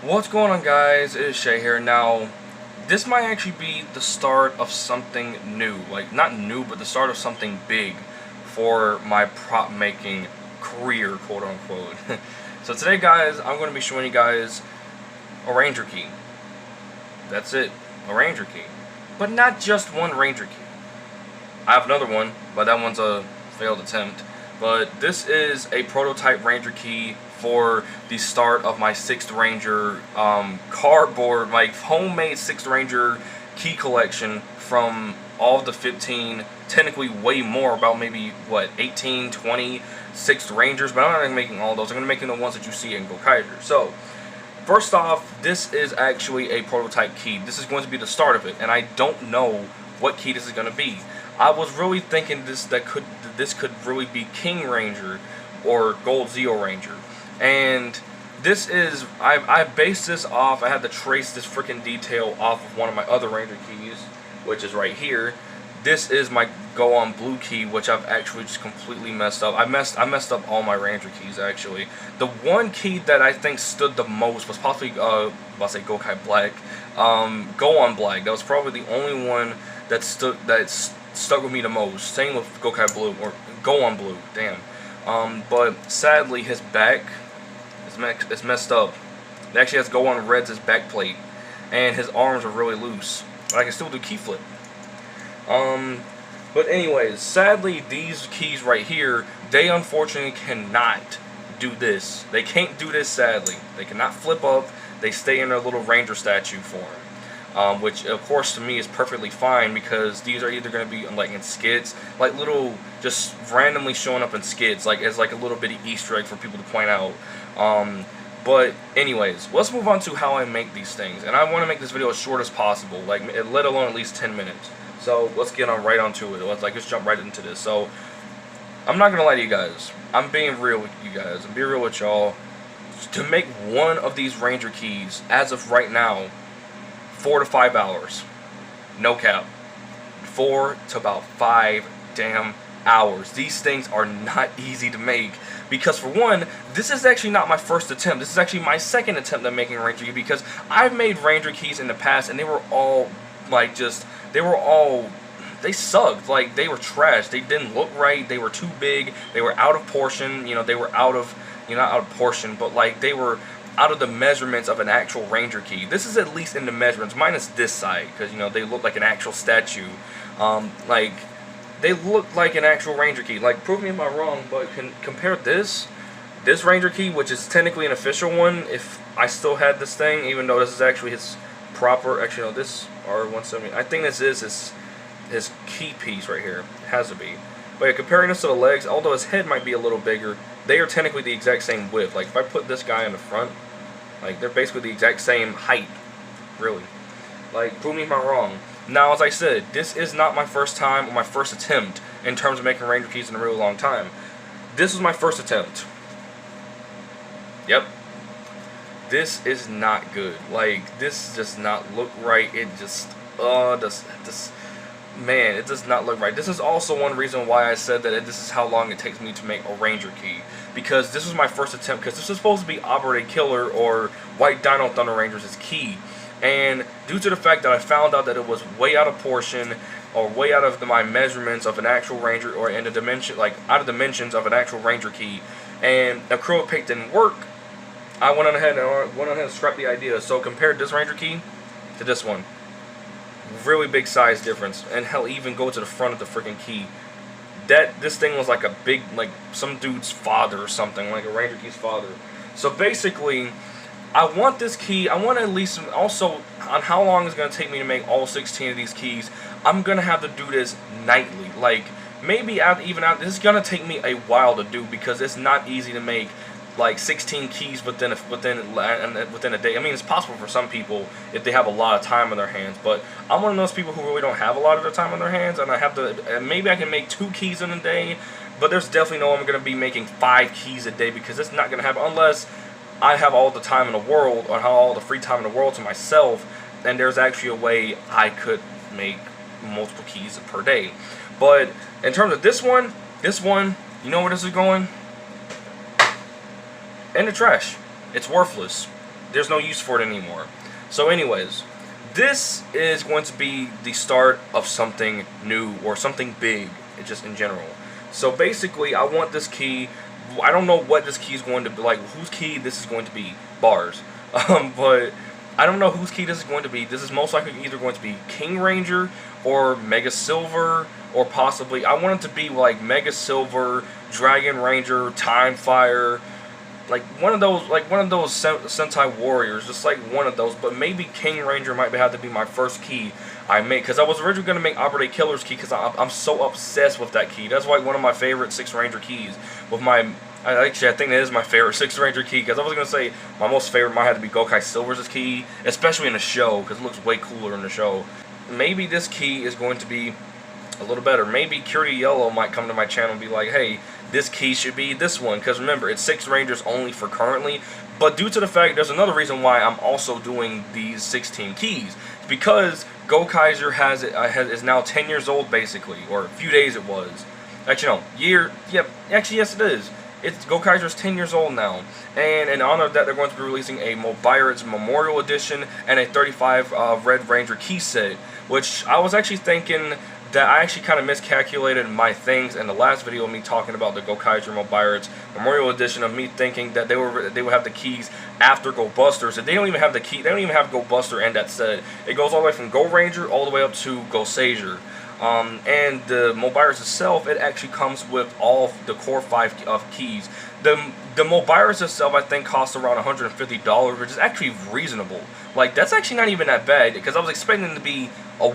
What's going on, guys? It is Shay here. Now, this might actually be the start of something new. Like, not new, but the start of something big for my prop making career, quote unquote. So today, guys, I'm going to be showing you guys a Ranger key. That's it, a Ranger key. But not just one Ranger key. I have another one, but that one's a failed attempt. But this is a prototype Ranger key for the start of my 6th Ranger cardboard, my homemade 6th Ranger key collection from all of the 15, technically way more, about maybe, what, 18, 20 6th Rangers, but I'm not going to be making all those. I'm going to be making the ones that you see in Gokaiger. So, first off, this is actually a prototype key. This is going to be the start of it, and I don't know what key this is going to be. I was really thinking this could really be King Ranger or Gold Zeo Ranger. And this is, I based this off, I had to trace this freaking detail off of one of my other Ranger keys, which is right here. This is my Go On Blue key, which I've actually just completely messed up. I messed up all my Ranger keys, actually. The one key that I think stood the most was possibly, I'll say Gokai Black. Go On Black. That was probably the only one that stuck with me the most. Same with Gokai Blue, or Go On Blue, damn. But sadly, his back is messed up. It actually has Go On Red's back plate, and his arms are really loose. But I can still do key flip. But anyways, sadly, these keys right here, they unfortunately cannot do this. They can't do this, sadly. They cannot flip up. They stay in their little Ranger statue form. Which, of course, to me is perfectly fine, because these are either going to be like in skits, like little, just randomly showing up in skits, like as like a little bitty Easter egg for people to point out. But anyways, let's move on to how I make these things, and I want to make this video as short as possible, like let alone at least 10 minutes. So let's get on right onto it. Let's jump right into this. So I'm not gonna lie to you guys. I'm being real with you guys. I'm being real with y'all. To make one of these Ranger keys, as of right now, 4 to 5 hours. No cap. 4 to about 5 damn hours. These things are not easy to make, because for one, this is actually not my first attempt. This is actually my second attempt at making a Ranger key, because I've made Ranger keys in the past and they were all like they sucked. Like, they were trash. They didn't look right. They were too big. They were out of portion. You know, they were out of, not out of portion, but like they were out of the measurements of an actual Ranger key. This is at least in the measurements, minus this side, because they look like an actual statue. Like, they look like an actual Ranger key. Like, prove me if I'm wrong, but compare this Ranger key, which is technically an official one, if I still had this thing, even though this is actually his proper, actually no, this R170, I think this is his key piece right here. It has to be. But yeah, comparing this to the legs, although his head might be a little bigger, they are technically the exact same width. Like, if I put this guy in the front, like, they're basically the exact same height, really. Like, prove me if I'm wrong. Now, as I said, this is not my first time or my first attempt in terms of making Ranger keys in a really long time. This was my first attempt. Yep. This is not good. Like, this does not look right. It just, man, it does not look right. This is also one reason why I said that this is how long it takes me to make a Ranger key. Because this was my first attempt, because this is supposed to be Operator Killer or White Dino Thunder Ranger's key. And due to the fact that I found out that it was way out of portion, or way out of my measurements of an actual Ranger, or in the dimension, like out of dimensions of an actual Ranger key, and acrylic paint didn't work, I went on ahead and scrapped the idea. So compared this Ranger key to this one, really big size difference, and hell, even go to the front of the freaking key. This thing was like a big, like some dude's father or something, like a Ranger key's father. So basically, I want this key, I want to at least, also, on how long it's going to take me to make all 16 of these keys, I'm going to have to do this nightly. Like, maybe this is going to take me a while to do, because it's not easy to make like 16 keys within a day. I mean, it's possible for some people if they have a lot of time on their hands, but I'm one of those people who really don't have a lot of their time on their hands, and I have to, maybe I can make 2 keys in a day, but there's definitely no way I'm going to be making 5 keys a day, because it's not going to happen unless I have all the time in the world, or all the free time in the world to myself, and there's actually a way I could make multiple keys per day. But in terms of this one, you know where this is going? In the trash. It's worthless. there's no use for it anymore. So anyways, this is going to be the start of something new or something big, just in general. So basically, I want this key. I don't know what this key is going to be, like whose key this is going to be. Bars. But I don't know whose key this is going to be. This is most likely either going to be King Ranger or Mega Silver, or possibly I want it to be like Mega Silver, Dragon Ranger, Time Fire, like one of those Sentai Warriors, just like one of those. But maybe King Ranger might have to be my first key I make, because I was originally going to make Opera Killer's key, because I'm so obsessed with that key. That's like one of my favorite 6 Ranger keys. With my, actually I think that is my favorite 6 Ranger key, because I was going to say my most favorite might have to be Gokai Silver's key, especially in the show, because it looks way cooler in the show. Maybe this key is going to be a little better. Maybe Curie Yellow might come to my channel and be like, hey, this key should be this one, because remember, it's 6 Rangers only for currently. But due to the fact, there's another reason why I'm also doing these 16 keys. It's because Gokaiger is now 10 years old, basically, or a few days it was. Actually, no, actually, yes, it is. Gokaiger's 10 years old now, and in honor of that, they're going to be releasing a Mobirates Memorial Edition and a 35 Red Ranger key set, which I was actually thinking that I actually kind of miscalculated my things in the last video of me talking about the Gokaiger Mobirates Memorial Edition, of me thinking that they would have the keys after Go Busters. And they don't even have the key. They don't even have Go Buster and that set. It goes all the way from Go Ranger all the way up to Gokaiger. And the Mobirates itself, it actually comes with all the core 5 of keys. The Mobirates itself, I think, costs around $150, which is actually reasonable. Like, that's actually not even that bad, because I was expecting it to be a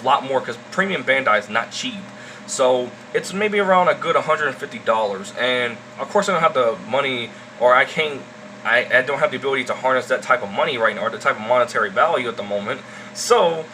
lot more, because Premium Bandai is not cheap. So it's maybe around a good $150, and of course I don't have the money, or I don't have the ability to harness that type of money right now, or the type of monetary value at the moment. So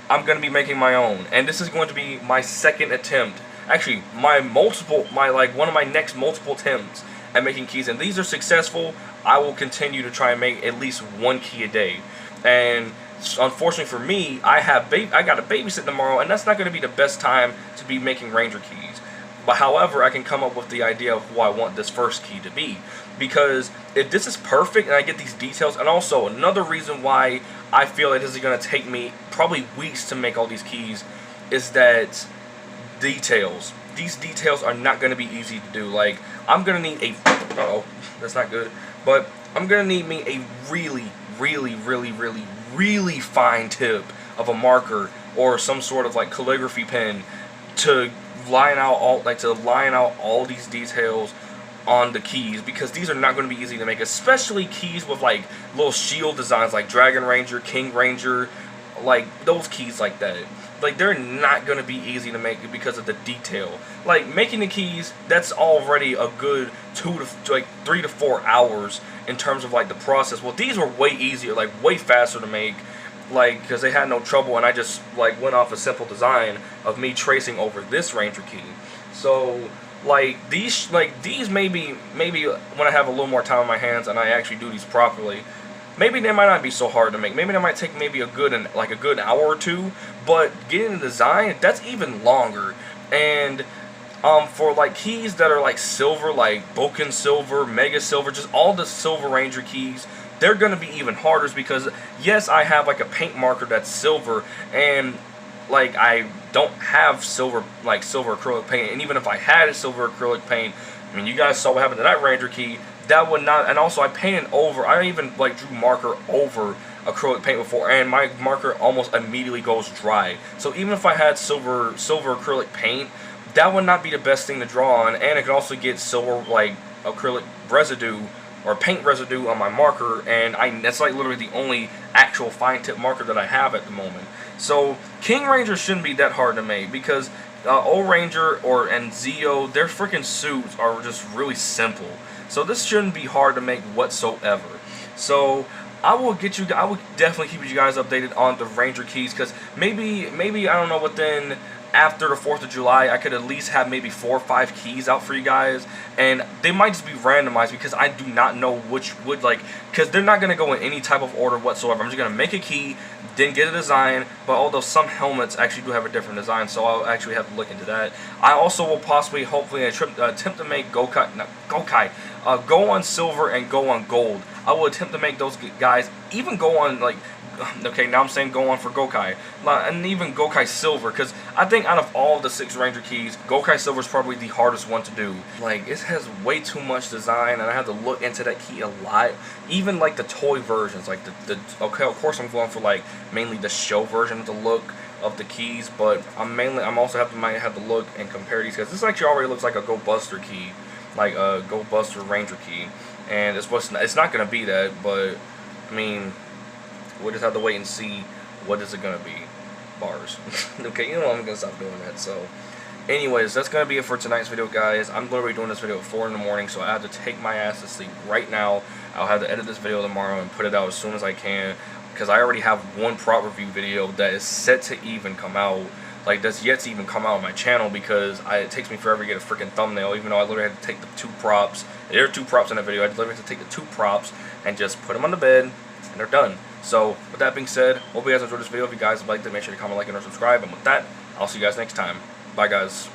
I'm going to be making my own, and this is going to be my second attempt. Actually, one of my next multiple attempts at making keys, and these are successful. I will continue to try and make at least 1 key a day. And unfortunately for me, I got a babysit tomorrow, and that's not going to be the best time to be making Ranger keys. But however, I can come up with the idea of who I want this first key to be. Because if this is perfect and I get these details, and also another reason why I feel that this is going to take me probably weeks to make all these keys, is that these details are not going to be easy to do. Like, I'm going to need that's not good. But I'm going to need me a really fine tip of a marker or some sort of like calligraphy pen to line out all these details on the keys, because these are not going to be easy to make, especially keys with like little shield designs like Dragon Ranger, King Ranger, like those keys like that. Like, they're not going to be easy to make because of the detail. Like, making the keys, that's already a good 3 to 4 hours in terms of like the process. Well, these were way easier, like way faster to make, like, because they had no trouble, and I just like went off a simple design of me tracing over this Ranger key. So like these maybe when I have a little more time on my hands and I actually do these properly, maybe they might not be so hard to make. Maybe they might take maybe a good hour or 2, but getting the design, that's even longer. And for like keys that are like silver, like Boken Silver, Mega Silver, just all the Silver Ranger keys, they're going to be even harder, because yes, I have like a paint marker that's silver, and like I don't have silver acrylic paint. And even if I had a silver acrylic paint, I mean, you guys saw what happened to that Ranger key. That would not, and also I painted over, I even like drew marker over acrylic paint before, and my marker almost immediately goes dry. So even if I had silver acrylic paint, that would not be the best thing to draw on, and it could also get silver like acrylic residue or paint residue on my marker, and that's like literally the only actual fine tip marker that I have at the moment. So King Ranger shouldn't be that hard to make, because O Ranger and Zeo, their freaking suits are just really simple. So this shouldn't be hard to make whatsoever. So I will definitely keep you guys updated on the Ranger keys, because maybe I don't know, within after the 4th of July, I could at least have maybe 4 or 5 keys out for you guys, and they might just be randomized, because I do not know which would, like, because they're not going to go in any type of order whatsoever. I'm just going to make a key, then get a design, but although some helmets actually do have a different design, so I'll actually have to look into that. I also will hopefully attempt to make Go on Silver and Go on Gold. I will attempt to make those guys even go on, like, okay, now I'm saying go on for Gokai, and even Gokai Silver, because I think out of all the 6 Ranger keys, Gokai Silver is probably the hardest one to do. Like, it has way too much design, and I have to look into that key a lot. Even like the toy versions, like okay, of course I'm going for like mainly the show version of the look of the keys, but I'm also might have to look and compare these, because this actually already looks like a Go Buster key, like a Go Buster Ranger key, and it's not gonna be that, but I mean, we'll just have to wait and see what is it gonna be. Bars. Okay, you know I'm gonna stop doing that. So anyways, that's gonna be it for tonight's video, guys. I'm gonna be doing this video at 4 in the morning, so I have to take my ass to sleep right now. I'll have to edit this video tomorrow and put it out as soon as I can, because I already have one prop review video that is set to even come out, like that's yet to even come out on my channel, because it takes me forever to get a freaking thumbnail, even though I literally had to take the 2 props. There are 2 props in the video. I literally had to take the 2 props and just put them on the bed, and they're done. So with that being said, hope you guys enjoyed this video. If you guys liked it, make sure to comment, like, and or subscribe. And with that, I'll see you guys next time. Bye, guys.